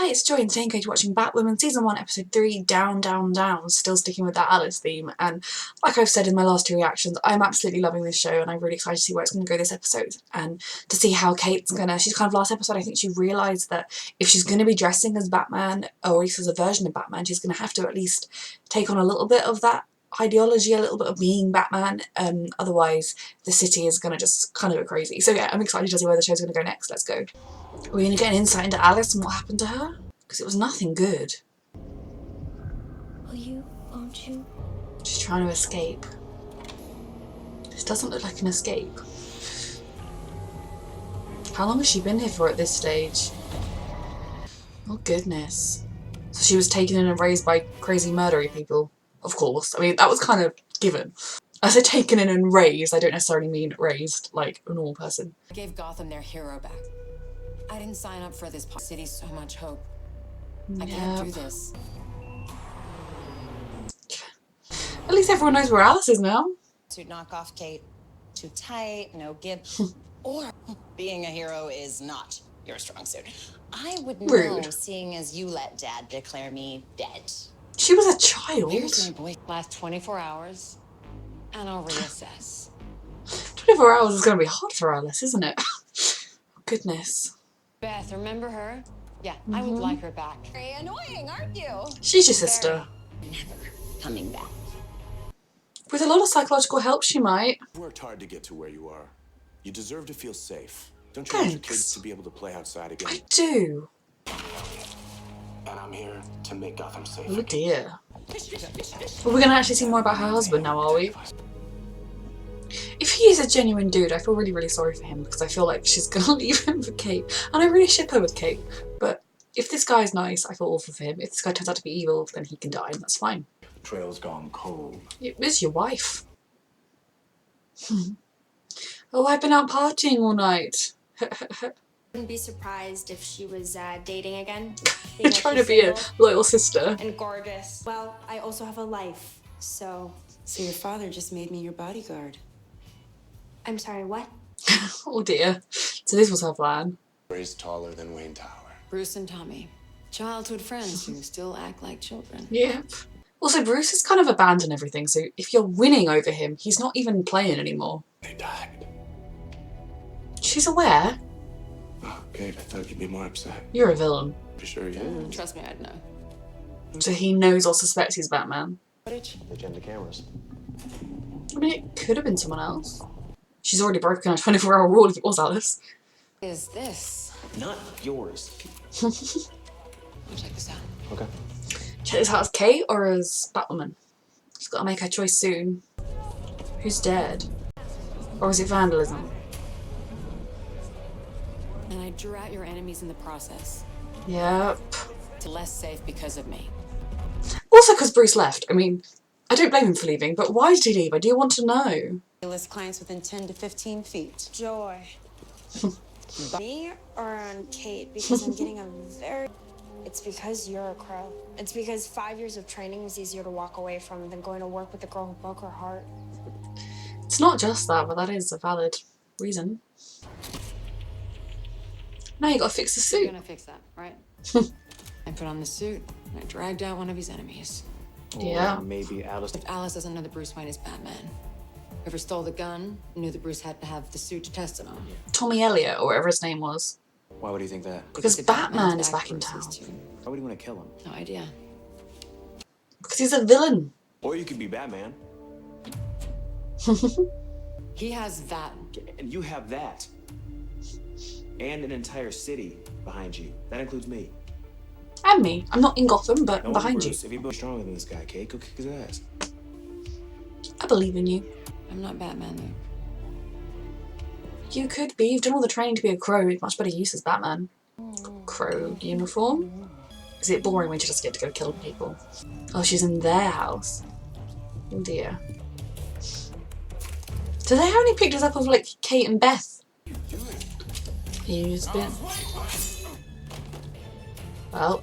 Hi, it's Joy and today I'm going to be watching Batwoman Season 1 Episode 3, Down, Down, Down, still sticking with that Alice theme, and like I've said in my last two reactions, I'm absolutely loving this show and I'm really excited to see where it's going to go this episode and to see how Kate's she's kind of last episode I think she realised that if she's going to be dressing as Batman, or at least as a version of Batman, she's going to have to at least take on a little bit of that ideology, a little bit of being Batman, otherwise the city is going to just kind of go crazy. So yeah, I'm excited to see where the show's going to go next. Let's go. We're going to get an insight into Alice and what happened to her, because it was nothing good. Won't you? She's trying to escape. This doesn't look like an escape. How long has she been here for at this stage? Oh goodness. So she was taken in and raised by crazy murdery people. Of course. I mean, that was kind of given. I say taken in and raised, I don't necessarily mean raised like a normal person. I gave Gotham their hero back. I didn't sign up for this city so much hope. I can't do this. At least everyone knows where Alice is now. To knock off Kate. Too tight, no give. Or being a hero is not your strong suit. I would know, Rude. seeing as you let Dad declare me dead. She was a child. Here's my boy. Last 24 hours, and I'll reassess. 24 hours is going to be hard for Alice, isn't it? Goodness. Beth, remember her? Yeah, I would like her back. Very annoying, aren't you? She's your sister. Never coming back. With a lot of psychological help, she might. You worked hard to get to where you are. You deserve to feel safe. Don't you want your kids to be able to play outside again? I do. And I'm here to make Gotham safe. Oh dear. Well, we're going to actually see more about her husband now, are we? If he is a genuine dude, I feel really, really sorry for him because I feel like she's going to leave him for Kate. And I really ship her with Kate. But if this guy's nice, I feel awful for him. If this guy turns out to be evil, then he can die and that's fine. The trail's gone cold. It is your wife. Oh, I've been out partying all night. Wouldn't be surprised if she was dating again. You're trying to be a loyal sister. And gorgeous. Well, I also have a life, so... So your father just made me your bodyguard. I'm sorry, what? Oh dear. So this was her plan. Raised taller than Wayne Tower. Bruce and Tommy, childhood friends who still act like children. Yep. Also, Bruce has kind of abandoned everything, so if you're winning over him, he's not even playing anymore. They died. She's aware. Oh, Kate, I thought you'd be more upset. You're a villain. For sure you is. Trust me, I'd know. So he knows or suspects he's Batman. Agenda cameras. I mean, it could have been someone else. She's already broken a 24-hour rule if it was Alice. Is this? Not yours. I'll check this out. Okay. Check this out as Kate or as Batwoman. She's got to make her choice soon. Who's dead? Or is it vandalism? And I drew out your enemies in the process. Yep. To less safe because of me. Also because Bruce left. I mean, I don't blame him for leaving, but why did he leave? I do want to know. List clients within 10 to 15 feet. Joy. Me or on Kate? Because I'm getting a very... It's because you're a crow. It's because 5 years of training is easier to walk away from than going to work with the girl who broke her heart. It's not just that, but that is a valid reason. Now you gotta fix the You're suit. gonna fix that, right? I put on the suit, and I dragged out one of his enemies. Yeah. Or maybe Alice. If Alice doesn't know that Bruce Wayne is Batman, whoever stole the gun knew that Bruce had to have the suit to test it on. Tommy Elliot, or whatever his name was. Why would you think that? Because if Batman is Batman's back in Bruce town. is too. Why would you want to kill him? No idea. Because he's a villain. Or you could be Batman. He has that. And you have that. And an entire city behind you. That includes me. And me. I'm not in Gotham, but No, behind Bruce, you. If you're stronger than this guy, Kate, go kick his ass. I believe in you. I'm not Batman, though. You could be. You've done all the training to be a crow. It's much better use as Batman. Crow uniform? Is it boring when you just get to go kill people? Oh, she's in their house. Oh dear. Do they have any pictures up of like Kate and Beth? Used it. Well,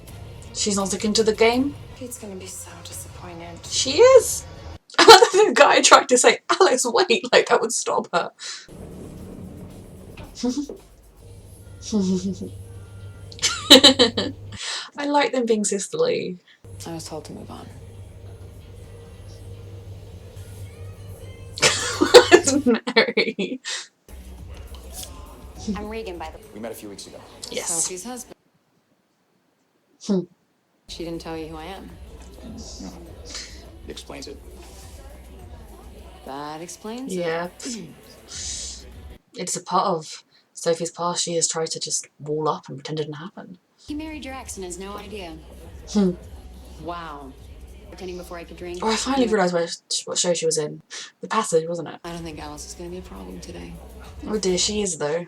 she's not sticking to the game. Kate's gonna be so disappointed. She is. The guy tried to say, Alex, wait, like that would stop her. like them being sisterly. I was told to move on. Mary. I'm Regan, by the We met a few weeks ago. Yes. Sophie's husband. She didn't tell you who I am. No. It explains it. That explains it. Yeah. It's a part of Sophie's past. She has tried to just wall up and pretend it didn't happen. He married your ex and has no idea. Wow. Pretending before I could drink. Oh, I finally realised what show she was in. The Passage, wasn't it? I don't think Alice is going to be a problem today. Oh dear, she is though.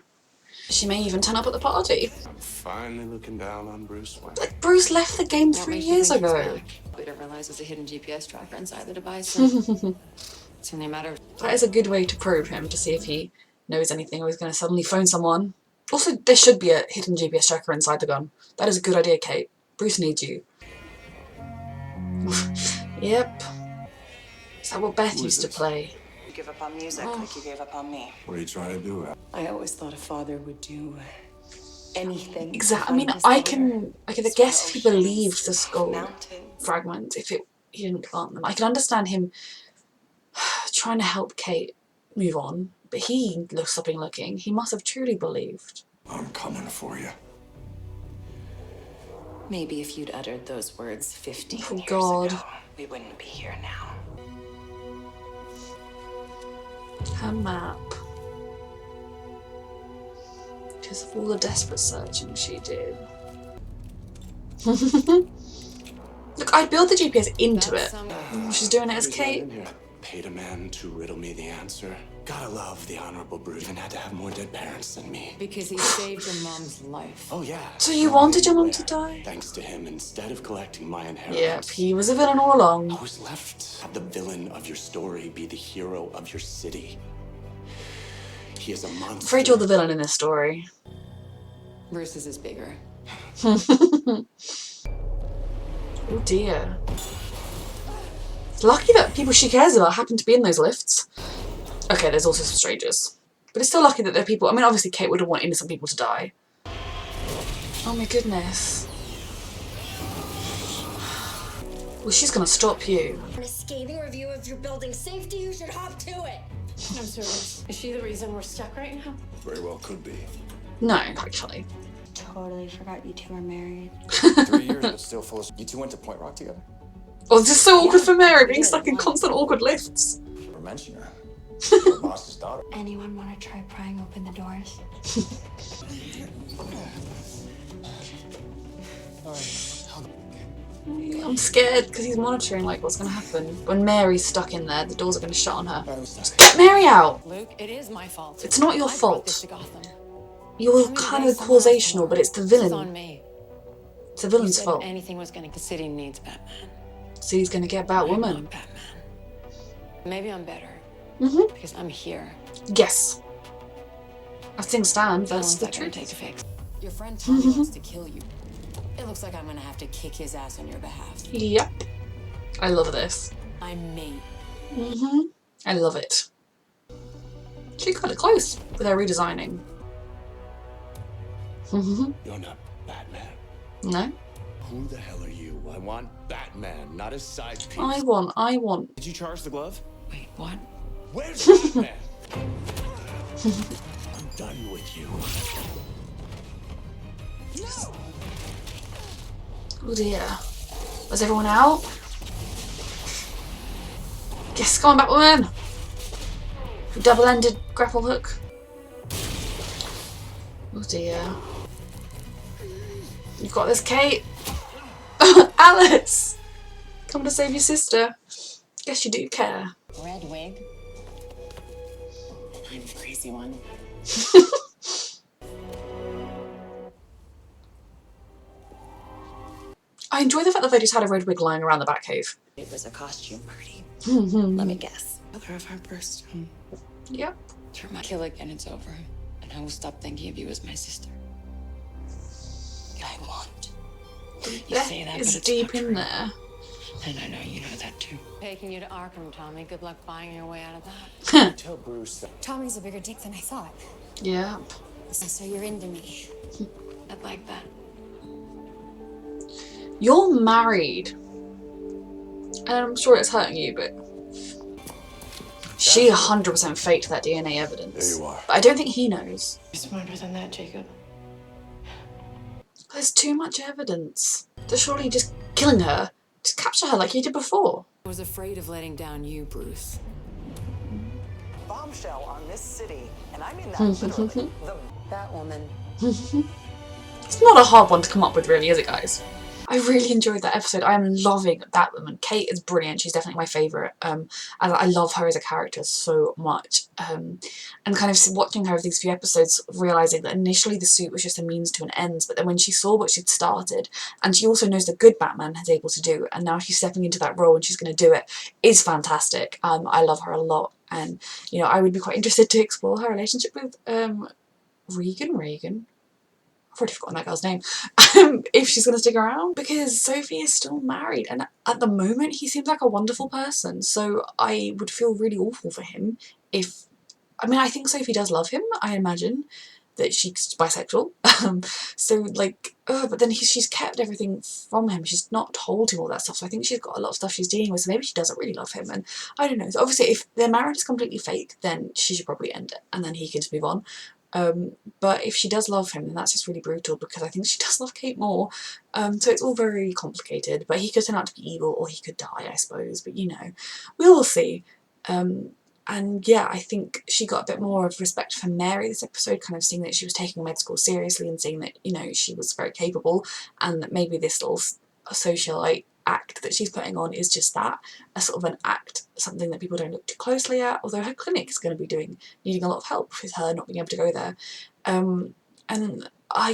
She may even turn up at the party. Finally looking down on Bruce Wayne. Like, Bruce left the game What 3 makes you years think he's ago. back? We didn't realize there's a hidden GPS tracker inside the device. It's only a matter of... That is a good way to probe him, to see if he knows anything or he's going to suddenly phone someone. Also, there should be a hidden GPS tracker inside the gun. That is a good idea, Kate. Bruce needs you. Yep. Is that what Beth used to play? You give up on music like you gave up on me. What are you trying to do? I always thought a father would do anything. Exactly. I mean, I can guess if he believed the skull fragment, if he didn't plant them. I can understand him trying to help Kate move on, but he stopping looking. He must have truly believed. I'm coming for you. Maybe if you'd uttered those words 15 Oh years God. ago, we wouldn't be here now. Her map. Because of all the desperate searching she did. Look, I'd build the GPS into it. She's doing it as Kate. Paid a man to riddle me the answer. Gotta love the Honorable Bruce and had to have more dead parents than me. Because he saved your mom's life. Oh yeah. So you wanted your mom to die? Thanks to him, instead of collecting my inheritance. Yep, he was a villain all along. I was left. Have the villain of your story be the hero of your city. He is a monster. I'm afraid you're the villain in this story. Bruce's is bigger. Oh dear. It's lucky that people she cares about happen to be in those lifts. Okay, there's also some strangers. But it's still lucky that there are people. I mean, obviously Kate wouldn't want innocent people to die. Oh my goodness. Well, she's gonna stop you. In a scathing review of your building safety, you should hop to it. I'm serious. Is she the reason we're stuck right now? Very well could be. No, actually. Totally forgot you two are married. 3 years, but still full of... You two went to Point Rock together? Oh, this is so awkward for Mary, being stuck in constant awkward lifts. Never mention her. Your boss's daughter. Anyone want to try prying open the doors? I'm scared because he's monitoring like what's gonna happen. When Mary's stuck in there, the doors are gonna shut on her. Get Mary out! Luke, it is my fault. It's not your I brought this fault. to Gotham. You're kind of causational, but it's the This is on villain. me. It's the You villain's said fault. if anything was going to... The city needs Batman. So he's gonna get I Batwoman. want Batman. Maybe I'm better. Mm-hmm. Because I'm here. Yes. As things stand, How that's long's the that gonna truth. take to fix? Your friend Tommy wants to kill you. It looks like I'm gonna have to kick his ass on your behalf. Yep. I love this. I'm me. Mm-hmm. I love it. She got it close with her redesigning. Mm-hmm. You're not Batman. No? Who the hell are you? I want Batman, not his side piece. I want. Did you charge the glove? Wait, what? Where's Batman? I'm done with you. Oh dear. Was everyone out? Yes, go on, Batwoman! Double-ended grapple hook. Oh dear. You've got this, Kate! Alice! Come to save your sister. Guess you do care. Red wig. I'm the crazy one. I enjoy the fact that they just had a red wig lying around the Batcave. It was a costume party. Let me guess. Mother of our first home. Yep. Turn my kill again, it's over. And I will stop thinking of you as my sister. I want. You say that, It's but it's deep not in true. there. And I know you know that too. Taking you to Arkham, Tommy. Good luck buying your way out of that. Tell Bruce that Tommy's a bigger dick than I thought. Yep. So you're into me. I'd like that. You're married. And I'm sure it's hurting you, but she 100% faked that DNA evidence. There you are. But I don't think he knows. You're smarter than that, Jacob. There's too much evidence. To surely just killing her, just capture her like he did before. I was afraid of letting down you, Bruce. Bombshell on this city, and I mean that literally. The Batwoman. It's not a hard one to come up with, really, is it, guys? I really enjoyed that episode. I am loving Batwoman. Kate is brilliant. She's definitely my favourite. I love her as a character so much. And kind of watching her over these few episodes, realising that initially the suit was just a means to an end, but then when she saw what she'd started, and she also knows the good Batman is able to do, and now she's stepping into that role and she's going to do it, is fantastic. I love her a lot. And, you know, I would be quite interested to explore her relationship with Regan? I've already forgotten that girl's name, if she's going to stick around, because Sophie is still married, and at the moment he seems like a wonderful person, so I would feel really awful for him if, I mean, I think Sophie does love him, I imagine that she's bisexual, so like, but then she's kept everything from him, she's not told him all that stuff, so I think she's got a lot of stuff she's dealing with, so maybe she doesn't really love him, and I don't know, so obviously if their marriage is completely fake, then she should probably end it, and then he can just move on. But if she does love him, then that's just really brutal, because I think she does love Kate more. So it's all very complicated, but he could turn out to be evil, or he could die, I suppose, but you know, we will see. And yeah, I think she got a bit more of respect for Mary this episode, kind of seeing that she was taking med school seriously and seeing that, you know, she was very capable, and that maybe this little socialite act that she's putting on is just that, a sort of an act, something that people don't look too closely at, although her clinic is going to be needing a lot of help with her not being able to go there.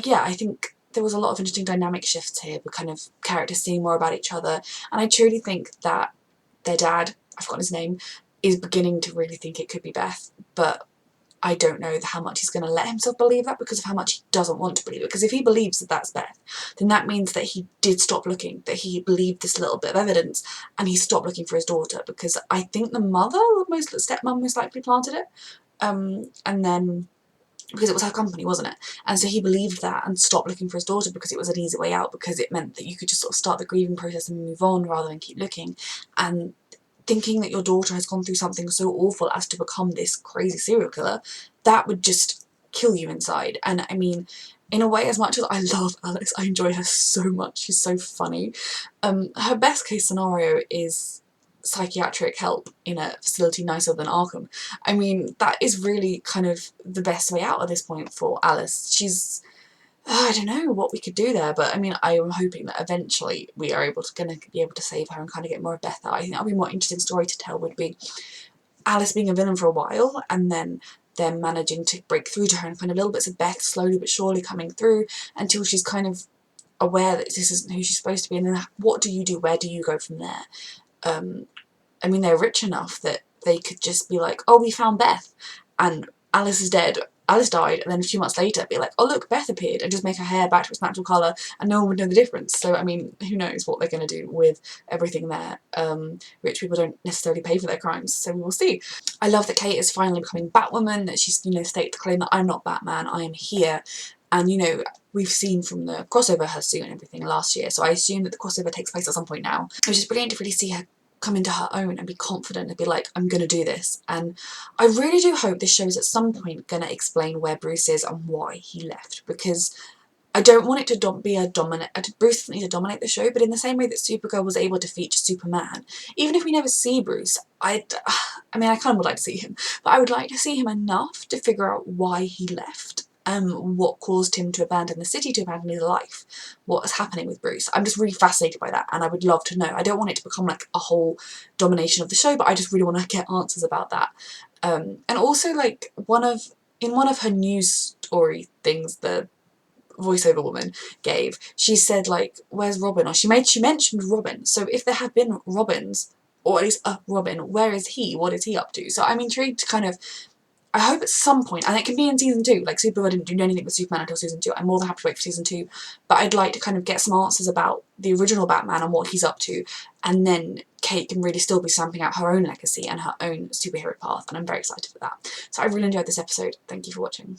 Yeah, I think there was a lot of interesting dynamic shifts here, with kind of characters seeing more about each other, and I truly think that their dad, I've forgotten his name, is beginning to really think it could be Beth, but I don't know how much he's going to let himself believe that, because of how much he doesn't want to believe it. Because if he believes that that's Beth, then that means that he did stop looking, that he believed this little bit of evidence, and he stopped looking for his daughter, because I think the mother, stepmom, most likely planted it, and then, because it was her company, wasn't it? And so he believed that and stopped looking for his daughter because it was an easy way out, because it meant that you could just sort of start the grieving process and move on rather than keep looking. And thinking that your daughter has gone through something so awful as to become this crazy serial killer, that would just kill you inside. And I mean, in a way, as much as I love Alice, I enjoy her so much, she's so funny. Her best case scenario is psychiatric help in a facility nicer than Arkham. I mean, that is really kind of the best way out at this point for Alice. She's, I don't know what we could do there, but I mean, I am hoping that eventually we are gonna be able to save her and kind of get more of Beth out. I think that would be a more interesting story to tell, would be Alice being a villain for a while, and then them managing to break through to her, and kind of little bits of Beth slowly but surely coming through until she's kind of aware that this isn't who she's supposed to be, and then what do you do? Where do you go from there? I mean, they're rich enough that they could just be like, oh, we found Beth, and Alice is dead. Alice died, and then a few months later be like, oh look, Beth appeared, and just make her hair back to its natural colour, and no one would know the difference. So I mean, who knows what they're going to do with everything there. Rich people don't necessarily pay for their crimes, so we will see. I love that Kate is finally becoming Batwoman, that she's, you know, stated to claim that I'm not Batman, I am here. And, you know, we've seen from the crossover her suit and everything last year, so I assume that the crossover takes place at some point now. Which is brilliant to really see her come into her own and be confident and be like, I'm gonna do this. And I really do hope this show is at some point gonna explain where Bruce is and why he left, because I don't want it to be a dominant. Bruce doesn't need to dominate the show, but in the same way that Supergirl was able to feature Superman, even if we never see Bruce, I mean, I kind of would like to see him, but I would like to see him enough to figure out why he left. What caused him to abandon the city, to abandon his life, what is happening with Bruce. I'm just really fascinated by that, and I would love to know. I don't want it to become like a whole domination of the show, but I just really want to get answers about that. And also, like, in one of her news story things, the voiceover woman gave, she said, like, where's Robin? Or she mentioned Robin, so if there have been Robins, or at least a Robin, where is he? What is he up to? So I'm intrigued to kind of, I hope at some point, and it can be in season 2, like Supergirl didn't do anything with Superman until season 2, I'm more than happy to wait for season 2, but I'd like to kind of get some answers about the original Batman and what he's up to, and then Kate can really still be stamping out her own legacy and her own superhero path, and I'm very excited for that. So I really enjoyed this episode. Thank you for watching.